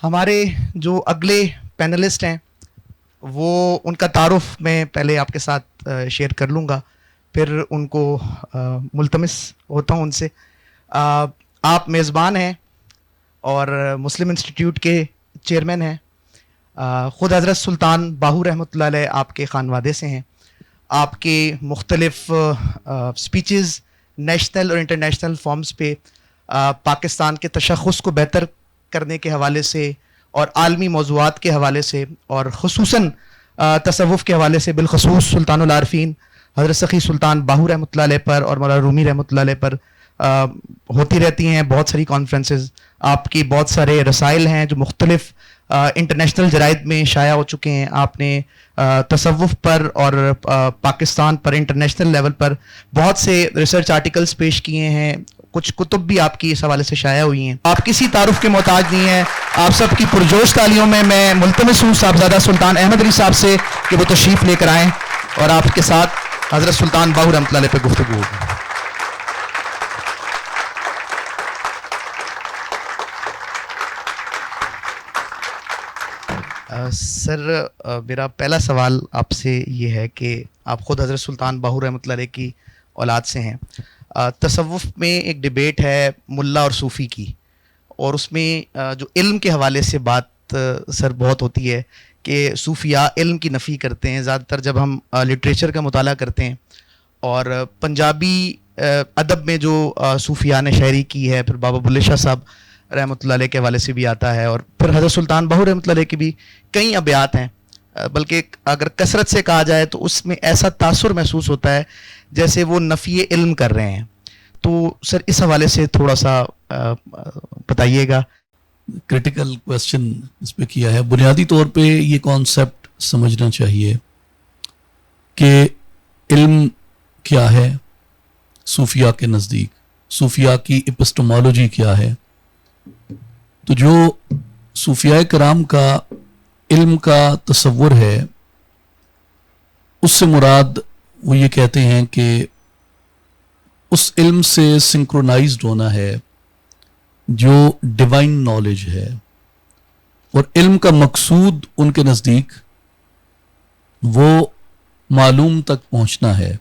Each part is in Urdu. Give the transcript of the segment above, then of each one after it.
ہمارے جو اگلے پینلسٹ ہیں وہ ان کا تعارف میں پہلے آپ کے ساتھ شیئر کر لوں گا، پھر ان کو ملتمس ہوتا ہوں ان سے. آپ میزبان ہیں اور مسلم انسٹیٹیوٹ کے چیئرمین ہیں. خود حضرت سلطان باہو رحمۃ اللہ علیہ آپ کے خانوادے سے ہیں. آپ کے مختلف سپیچز نیشنل اور انٹرنیشنل فارمز پہ پاکستان کے تشخص کو بہتر کرنے کے حوالے سے اور عالمی موضوعات کے حوالے سے اور خصوصاً تصوف کے حوالے سے بالخصوص سلطان العارفین حضرت سخی سلطان باہو رحمۃ اللہ علیہ پر اور مولانا رومی رحمۃ اللہ علیہ پر ہوتی رہتی ہیں بہت ساری کانفرنسز. آپ کی بہت سارے رسائل ہیں جو مختلف انٹرنیشنل جرائد میں شائع ہو چکے ہیں. آپ نے تصوف پر اور پاکستان پر انٹرنیشنل لیول پر بہت سے ریسرچ آرٹیکلز پیش کیے ہیں. کچھ کتب بھی آپ کی اس حوالے سے شائع ہوئی ہیں. آپ کسی تعارف کے محتاج نہیں ہیں. آپ سب کی پرجوش تالیوں میں ملتمس ہوں صاحبزادہ سلطان احمد علی صاحب سے کہ وہ تشریف لے کر آئیں اور آپ کے ساتھ حضرت سلطان باہو رحمۃ اللہ علیہ پہ گفتگو ہوگی. سر میرا پہلا سوال آپ سے یہ ہے کہ آپ خود حضرت سلطان باہو رحمۃ اللہ علیہ کی اولاد سے ہیں. تصوف میں ایک ڈیبیٹ ہے ملا اور صوفی کی، اور اس میں جو علم کے حوالے سے بات سر بہت ہوتی ہے کہ صوفیاء علم کی نفی کرتے ہیں. زیادہ تر جب ہم لٹریچر کا مطالعہ کرتے ہیں اور پنجابی ادب میں جو صوفیاء نے شاعری کی ہے، پھر بابا بلے شاہ صاحب رحمۃ اللہ علیہ کے حوالے سے بھی آتا ہے، اور پھر حضرت سلطان باہو رحمۃ اللہ علیہ کی بھی کئی ابیات ہیں، بلکہ اگر کثرت سے کہا جائے تو اس میں ایسا تاثر محسوس ہوتا ہے جیسے وہ نفی علم کر رہے ہیں. تو سر اس حوالے سے تھوڑا سا بتائیے گا. کرٹیکل کویسچن اس پہ کیا ہے. بنیادی طور پہ یہ کانسیپٹ سمجھنا چاہیے کہ علم کیا ہے صوفیاء کے نزدیک، صوفیاء کی اپسٹمالوجی کیا ہے. تو جو صوفیاء کرام کا علم کا تصور ہے اس سے مراد وہ یہ کہتے ہیں کہ اس علم سے سنکرونائزڈ ہونا ہے جو ڈیوائن نالج ہے، اور علم کا مقصود ان کے نزدیک وہ معلوم تک پہنچنا ہے.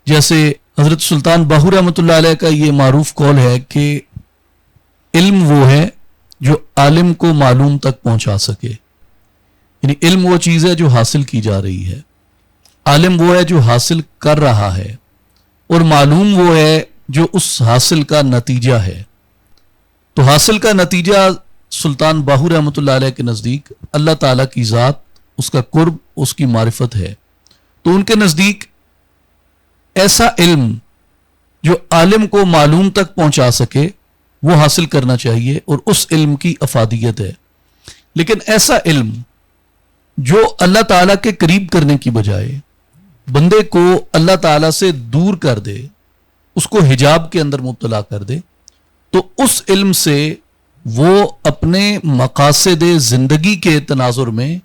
جیسے حضرت سلطان باہو رحمۃ اللہ علیہ کا یہ معروف قول ہے کہ علم وہ ہے جو عالم کو معلوم تک پہنچا سکے. یعنی علم وہ چیز ہے جو حاصل کی جا رہی ہے، عالم وہ ہے جو حاصل کر رہا ہے، اور معلوم وہ ہے جو اس حاصل کا نتیجہ ہے. تو حاصل کا نتیجہ سلطان باہو رحمۃ اللہ علیہ کے نزدیک اللہ تعالیٰ کی ذات، اس کا قرب، اس کی معرفت ہے. تو ان کے نزدیک ایسا علم جو عالم کو معلوم تک پہنچا سکے وہ حاصل کرنا چاہیے، اور اس علم کی افادیت ہے. لیکن ایسا علم جو اللہ تعالیٰ کے قریب کرنے کی بجائے بندے کو اللہ تعالیٰ سے دور کر دے، اس کو حجاب کے اندر مبتلا کر دے، تو اس علم سے وہ اپنے مقاصد زندگی کے تناظر میں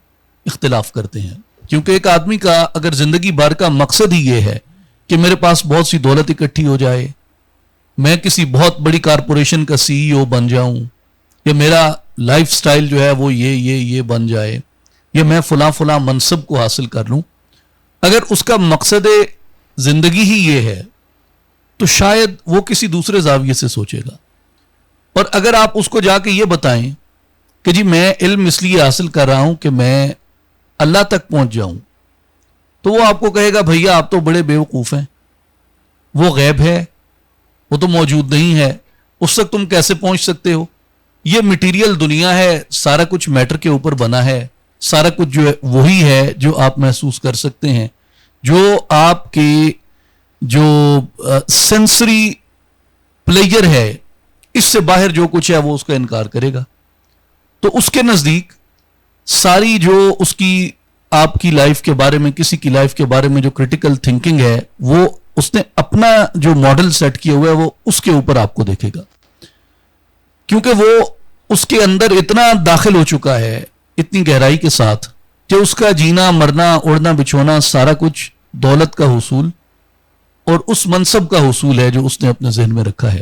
اختلاف کرتے ہیں. کیونکہ ایک آدمی کا اگر زندگی بھر کا مقصد ہی یہ ہے کہ میرے پاس بہت سی دولت اکٹھی ہو جائے، میں کسی بہت بڑی کارپوریشن کا CEO بن جاؤں، یا میرا لائف سٹائل جو ہے وہ یہ بن جائے، یا میں فلاں منصب کو حاصل کر لوں، اگر اس کا مقصد زندگی ہی یہ ہے تو شاید وہ کسی دوسرے زاویے سے سوچے گا. اور اگر آپ اس کو جا کے یہ بتائیں کہ جی میں علم اس لیے حاصل کر رہا ہوں کہ میں اللہ تک پہنچ جاؤں، تو وہ آپ کو کہے گا بھیا آپ تو بڑے بیوقوف ہیں، وہ غیب ہے، وہ تو موجود نہیں ہے، اس تک تم کیسے پہنچ سکتے ہو؟ یہ مٹیریل دنیا ہے، سارا کچھ میٹر کے اوپر بنا ہے، سارا کچھ جو ہے وہی ہے جو آپ محسوس کر سکتے ہیں. جو آپ کی جو سینسری پلیئر ہے اس سے باہر جو کچھ ہے وہ اس کا انکار کرے گا. تو اس کے نزدیک ساری جو اس کی آپ کی لائف کے بارے میں، کسی کی لائف کے بارے میں جو کریٹیکل تھنکنگ ہے، وہ اس نے اپنا جو ماڈل سیٹ کیا ہوا ہے وہ اس کے اوپر آپ کو دیکھے گا، کیونکہ وہ اس کے اندر اتنا داخل ہو چکا ہے اتنی گہرائی کے ساتھ کہ اس کا جینا مرنا اڑنا بچھونا سارا کچھ دولت کا حصول اور اس منصب کا حصول ہے جو اس نے اپنے ذہن میں رکھا ہے.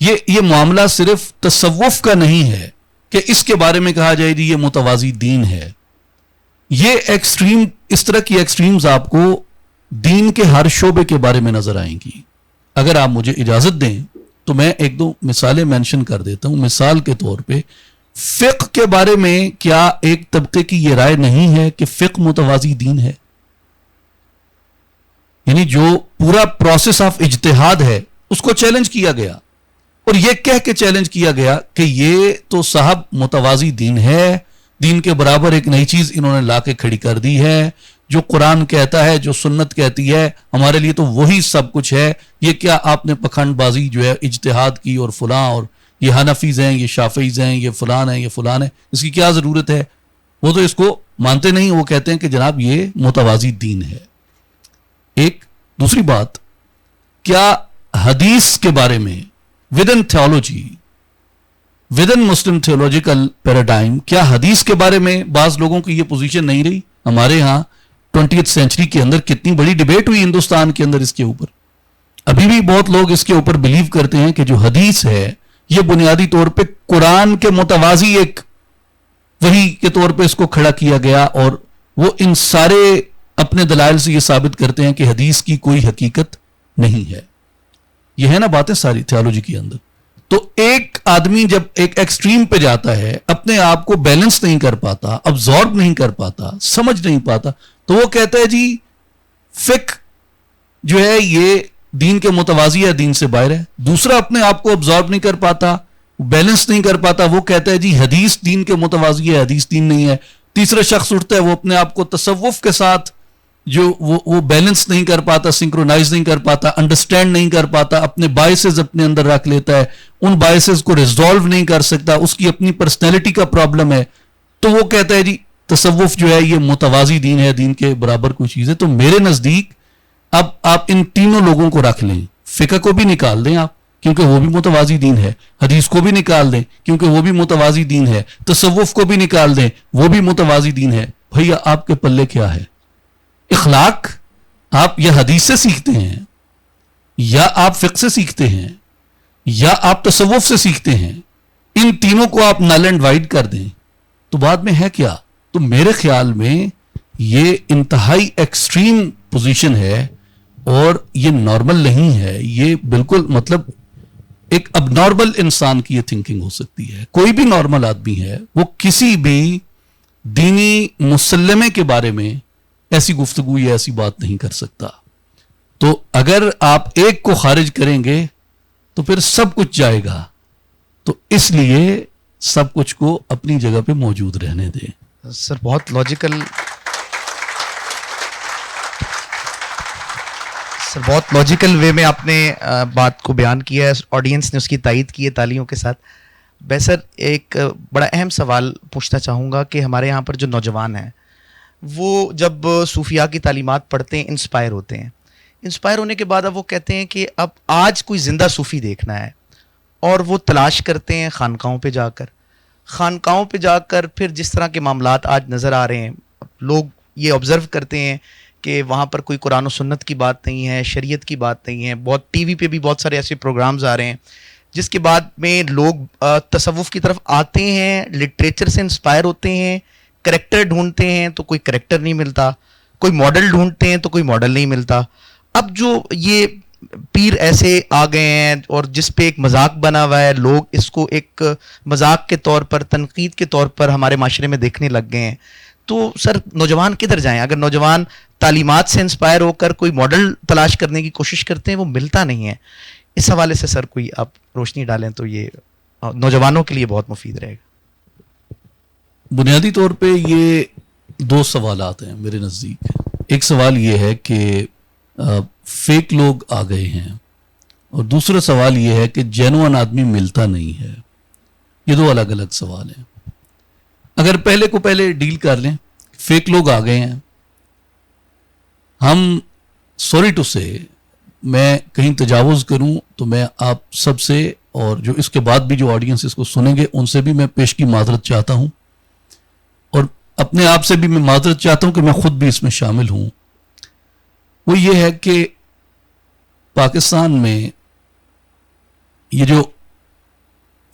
یہ معاملہ صرف تصوف کا نہیں ہے کہ اس کے بارے میں کہا جائے جی یہ متوازی دین ہے. یہ ایکسٹریم، اس طرح کی ایکسٹریمز آپ کو دین کے ہر شعبے کے بارے میں نظر آئیں گی. اگر آپ مجھے اجازت دیں تو میں ایک دو مثالیں مینشن کر دیتا ہوں. مثال کے طور پہ فقہ کے بارے میں کیا ایک طبقے کی یہ رائے نہیں ہے کہ فقہ متوازی دین ہے؟ یعنی جو پورا پروسیس آف اجتہاد ہے اس کو چیلنج کیا گیا اور یہ کہہ کے چیلنج کیا گیا کہ یہ تو صاحب متوازی دین ہے، دین کے برابر ایک نئی چیز انہوں نے لا کے کھڑی کر دی ہے. جو قرآن کہتا ہے، جو سنت کہتی ہے، ہمارے لیے تو وہی سب کچھ ہے. یہ کیا آپ نے پکھنڈ بازی جو ہے اجتہاد کی اور فلاں، اور یہ حنفیز ہیں، یہ شافعیز ہیں، یہ فلان ہیں، یہ فلان ہیں، اس کی کیا ضرورت ہے؟ وہ تو اس کو مانتے نہیں. وہ کہتے ہیں کہ جناب یہ متوازی دین ہے. ایک دوسری بات، کیا حدیث کے بارے میں ودن تھیولوجی، ودن مسلم تھیولوجیکل پیراڈائم، کیا حدیث کے بارے میں بعض لوگوں کی یہ پوزیشن نہیں رہی؟ ہمارے ہاں 20th سینچری کے اندر کتنی بڑی ڈیبیٹ ہوئی ہندوستان کے اندر اس کے اوپر. ابھی بھی بہت لوگ اس کے اوپر بلیو کرتے ہیں کہ جو حدیث ہے یہ بنیادی طور پہ قرآن کے متوازی ایک وحی کے طور پہ اس کو کھڑا کیا گیا، اور وہ ان سارے اپنے دلائل سے یہ ثابت کرتے ہیں کہ حدیث کی کوئی حقیقت نہیں ہے. یہ ہے نا باتیں ساری تھیولوجی کے اندر. تو ایک آدمی جب ایک ایکسٹریم پہ جاتا ہے، اپنے آپ کو بیلنس نہیں کر پاتا، ابزارب نہیں کر پاتا، سمجھ نہیں پاتا، تو وہ کہتا ہے جی فقہ جو ہے یہ دین کے متوازی ہے، دین سے باہر ہے. دوسرا اپنے آپ کو ابزارب نہیں کر پاتا، بیلنس نہیں کر پاتا، وہ کہتا ہے جی حدیث دین کے متوازی ہے، حدیث دین نہیں ہے. تیسرا شخص اٹھتا ہے، وہ اپنے آپ کو تصوف کے ساتھ جو وہ بیلنس نہیں کر پاتا، سنکرونائز نہیں کر پاتا، انڈرسٹینڈ نہیں کر پاتا، اپنے بائسز اپنے اندر رکھ لیتا ہے، ان بائسز کو ریزولو نہیں کر سکتا، اس کی اپنی پرسنالٹی کا پرابلم ہے، تو وہ کہتا ہے جی تصوف جو ہے یہ متوازی دین ہے، دین کے برابر کوئی چیز ہے. تو میرے نزدیک اب آپ ان تینوں لوگوں کو رکھ لیں، فقہ کو بھی نکال دیں آپ کیونکہ وہ بھی متوازی دین ہے، حدیث کو بھی نکال دیں کیونکہ وہ بھی متوازی دین ہے، تصوف کو بھی نکال دیں وہ بھی متوازی دین ہے. بھیا آپ کے پلے کیا ہے؟ اخلاق آپ یا حدیث سے سیکھتے ہیں، یا آپ فقہ سے سیکھتے ہیں، یا آپ تصوف سے سیکھتے ہیں. ان تینوں کو آپ نل اینڈ وائڈ کر دیں تو بعد میں ہے کیا؟ تو میرے خیال میں یہ انتہائی ایکسٹریم پوزیشن ہے اور یہ نارمل نہیں ہے. یہ بالکل مطلب ایک اب نارمل انسان کی یہ تھنکنگ ہو سکتی ہے. کوئی بھی نارمل آدمی ہے وہ کسی بھی دینی مسلمے کے بارے میں ایسی گفتگو یا ایسی بات نہیں کر سکتا. تو اگر آپ ایک کو خارج کریں گے تو پھر سب کچھ جائے گا. تو اس لیے سب کچھ کو اپنی جگہ پہ موجود رہنے دیں. سر بہت لاجیکل وے میں آپ نے بات کو بیان کیا ہے، آڈینس نے اس کی تائید کی ہے تالیوں کے ساتھ. سر ایک بڑا اہم سوال پوچھنا چاہوں گا کہ ہمارے یہاں پر جو نوجوان ہیں وہ جب صوفیاء کی تعلیمات پڑھتے ہیں انسپائر ہوتے ہیں. انسپائر ہونے کے بعد اب وہ کہتے ہیں کہ اب آج کوئی زندہ صوفی دیکھنا ہے، اور وہ تلاش کرتے ہیں خانقاہوں پہ جا کر پھر جس طرح کے معاملات آج نظر آ رہے ہیں، لوگ یہ آبزرو کرتے ہیں کہ وہاں پر کوئی قرآن و سنت کی بات نہیں ہے، شریعت کی بات نہیں ہے. بہت ٹی وی پہ بھی بہت سارے ایسے پروگرامز آ رہے ہیں جس کے بعد میں لوگ تصوف کی طرف آتے ہیں، لٹریچر سے انسپائر ہوتے ہیں، کریکٹر ڈھونڈتے ہیں تو کوئی کریکٹر نہیں ملتا، کوئی ماڈل ڈھونڈتے ہیں تو کوئی ماڈل نہیں ملتا. اب جو یہ پیر ایسے آ گئے ہیں اور جس پہ ایک مذاق بنا ہوا ہے، لوگ اس کو ایک مذاق کے طور پر، تنقید کے طور پر ہمارے معاشرے میں دیکھنے لگ گئے ہیں. تو سر نوجوان کدھر جائیں؟ اگر نوجوان تعلیمات سے انسپائر ہو کر کوئی ماڈل تلاش کرنے کی کوشش کرتے ہیں وہ ملتا نہیں ہے. اس حوالے سے سر کوئی آپ روشنی ڈالیں تو یہ نوجوانوں کے لیے بہت مفید رہے گا. بنیادی طور پہ یہ دو سوالات ہیں میرے نزدیک. ایک سوال یہ ہے کہ فیک لوگ آ گئے ہیں، اور دوسرا سوال یہ ہے کہ جینوئن آدمی ملتا نہیں ہے. یہ دو الگ الگ سوال ہیں. اگر پہلے کو پہلے ڈیل کر لیں، فیک لوگ آ گئے ہیں. ہم سوری ٹو سے، میں کہیں تجاوز کروں تو میں آپ سب سے اور جو اس کے بعد بھی جو آڈینس اس کو سنیں گے ان سے بھی میں پیشگی معذرت چاہتا ہوں، اور اپنے آپ سے بھی میں معذرت چاہتا ہوں کہ میں خود بھی اس میں شامل ہوں. وہ یہ ہے کہ پاکستان میں یہ جو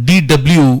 DW,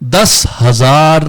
10,000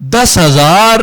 10,000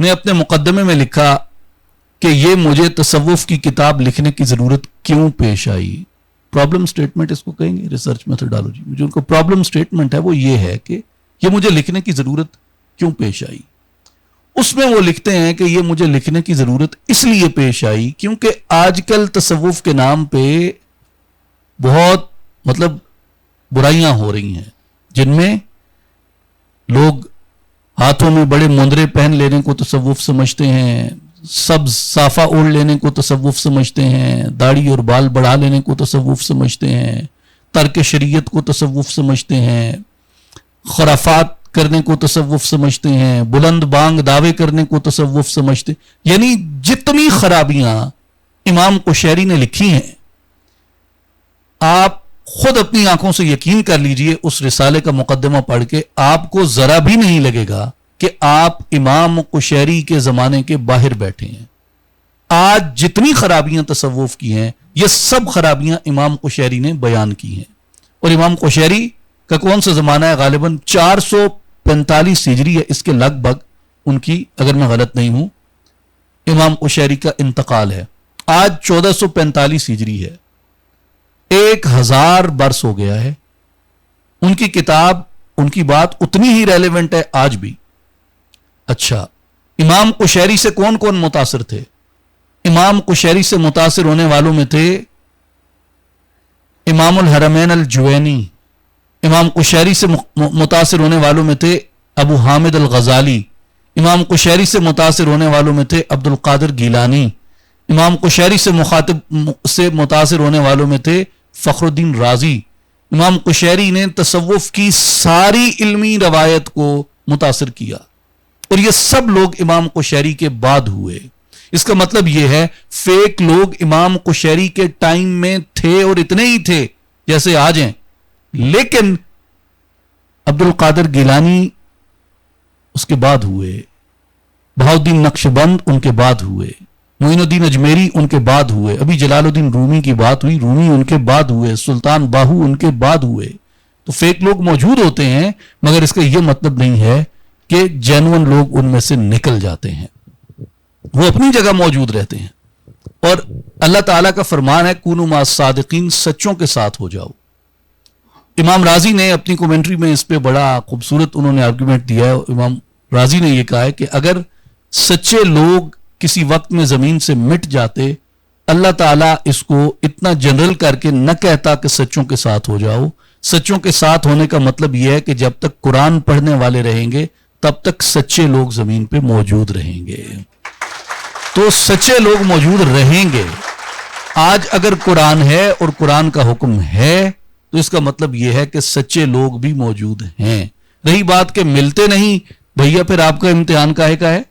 نے اپنے مقدمے میں لکھا کہ یہ مجھے تصوف کی کتاب لکھنے کی ضرورت کیوں پیش آئی. پرابلم سٹیٹمنٹ اس کو کہیں گے ریسرچ میتھڈالوجی میں. جو ان کو پرابلم سٹیٹمنٹ ہے وہ یہ ہے کہ یہ مجھے لکھنے کی ضرورت کیوں پیش آئی. اس میں وہ لکھتے ہیں کہ یہ مجھے لکھنے کی ضرورت اس لیے پیش آئی کیونکہ آج کل تصوف کے نام پہ بہت برائیاں ہو رہی ہیں، جن میں لوگ ہاتھوں میں بڑے مندرے پہن لینے کو تصوف سمجھتے ہیں، سبز صافہ اوڑھ لینے کو تصوف سمجھتے ہیں، داڑھی اور بال بڑھا لینے کو تصوف سمجھتے ہیں، ترک شریعت کو تصوف سمجھتے ہیں، خرافات کرنے کو تصوف سمجھتے ہیں، بلند بانگ دعوے کرنے کو تصوف سمجھتے ہیں. یعنی جتنی خرابیاں امام قشیری نے لکھی ہیں، آپ خود اپنی آنکھوں سے یقین کر لیجئے اس رسالے کا مقدمہ پڑھ کے آپ کو ذرا بھی نہیں لگے گا کہ آپ امام قشیری کے زمانے کے باہر بیٹھے ہیں. آج جتنی خرابیاں تصوف کی ہیں یہ سب خرابیاں امام قشیری نے بیان کی ہیں. اور امام قشیری کا کون سا زمانہ ہے؟ غالباً 445 ہجری ہے، اس کے لگ بھگ ان کی، اگر میں غلط نہیں ہوں، امام قشیری کا انتقال ہے. آج 1445 ہجری ہے، 1000 برس ہو گیا ہے. ان کی کتاب، ان کی بات اتنی ہی ریلیونٹ ہے آج بھی. اچھا، امام قشیری سے کون کون متاثر تھے؟ امام قشیری سے متاثر ہونے والوں میں تھے امام الحرمین الجوینی. امام قشیری سے متاثر ہونے والوں میں تھے ابو حامد الغزالی. امام قشیری سے متاثر ہونے والوں میں تھے عبد القادر گیلانی. امام قشیری سے متاثر ہونے والوں میں تھے فخر الدین رازی. امام قشیری نے تصوف کی ساری علمی روایت کو متاثر کیا، اور یہ سب لوگ امام قشیری کے بعد ہوئے. اس کا مطلب یہ ہے فیک لوگ امام قشیری کے ٹائم میں تھے اور اتنے ہی تھے جیسے آج ہیں، لیکن عبد القادر گیلانی اس کے بعد ہوئے، بہاؤالدین نقشبند ان کے بعد ہوئے، معین الدین اجمیری ان کے بعد ہوئے، ابھی جلال الدین رومی کی بات ہوئی، رومی ان کے بعد ہوئے، سلطان باہو ان کے بعد ہوئے. تو فیک لوگ موجود ہوتے ہیں، مگر اس کا یہ مطلب نہیں ہے کہ جینون لوگ ان میں سے نکل جاتے ہیں. وہ اپنی جگہ موجود رہتے ہیں. اور اللہ تعالیٰ کا فرمان ہے کونوا مع الصادقین، سچوں کے ساتھ ہو جاؤ. امام رازی نے اپنی کومنٹری میں اس پہ بڑا خوبصورت انہوں نے آرگومنٹ دیا ہے. امام رازی نے یہ کہا ہے کہ اگر سچے لوگ کسی وقت میں زمین سے مٹ جاتے، اللہ تعالیٰ اس کو اتنا جنرل کر کے نہ کہتا کہ سچوں کے ساتھ ہو جاؤ. سچوں کے ساتھ ہونے کا مطلب یہ ہے کہ جب تک قرآن پڑھنے والے رہیں گے تب تک سچے لوگ زمین پہ موجود رہیں گے. تو سچے لوگ موجود رہیں گے. آج اگر قرآن ہے اور قرآن کا حکم ہے تو اس کا مطلب یہ ہے کہ سچے لوگ بھی موجود ہیں. رہی بات کہ ملتے نہیں، بھیا پھر آپ کا امتحان کاہے کا ہے؟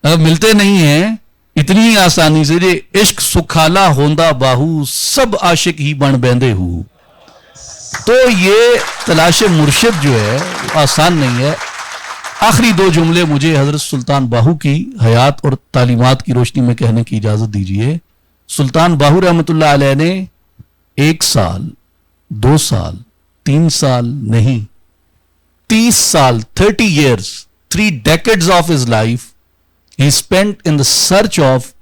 اگر ملتے نہیں ہیں اتنی ہی آسانی سے، جی عشق سکھالا ہوندا باہو، سب عاشق ہی بن بیندے ہو. تو یہ تلاش مرشد جو ہے آسان نہیں ہے. آخری 2 جملے مجھے حضرت سلطان باہو کی حیات اور تعلیمات کی روشنی میں کہنے کی اجازت دیجیے. سلطان باہو رحمۃ اللہ علیہ نے 1 سال 2 سال 3 سال نہیں 30 سال 30 years 3 decades of his life he spent in the search of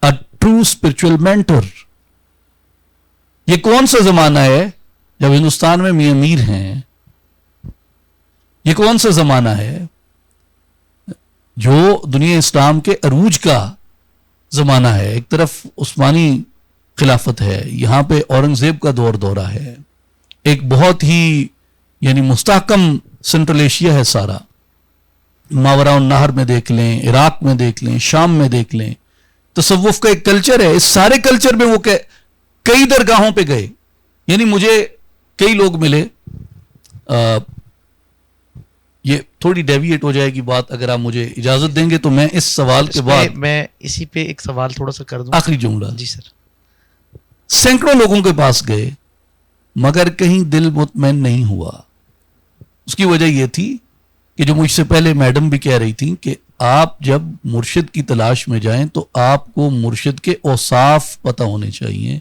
a true spiritual mentor. یہ کون سا زمانہ ہے جب ہندوستان میں میاں میر ہیں؟ یہ کون سا زمانہ ہے جو دنیا اسلام کے عروج کا زمانہ ہے؟ ایک طرف عثمانی خلافت ہے، یہاں پہ اورنگزیب کا دورہ ہے، ایک بہت ہی یعنی مستحکم سنٹرل ایشیا ہے سارا. ماوراء النہر میں دیکھ لیں، عراق میں دیکھ لیں، شام میں دیکھ لیں. تصوف کا ایک کلچر ہے. اس سارے کلچر میں وہ کئی درگاہوں پہ گئے. یعنی مجھے کئی لوگ ملے، یہ تھوڑی ڈیویٹ ہو جائے گی بات، اگر آپ مجھے اجازت دیں گے تو میں اس سوال کے بعد میں اسی پہ ایک سوال تھوڑا سا کر دوں. آخری جملہ. جی سر. سینکڑوں لوگوں کے پاس گئے مگر کہیں دل مطمئن نہیں ہوا. اس کی وجہ یہ تھی کہ جو مجھ سے پہلے میڈم بھی کہہ رہی تھی کہ آپ جب مرشد کی تلاش میں جائیں تو آپ کو مرشد کے اوصاف پتہ ہونے چاہیے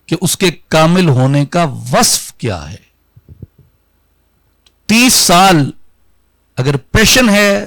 کہ اس کے کامل ہونے کا وصف کیا ہے. 30 سال اگر پیشن ہے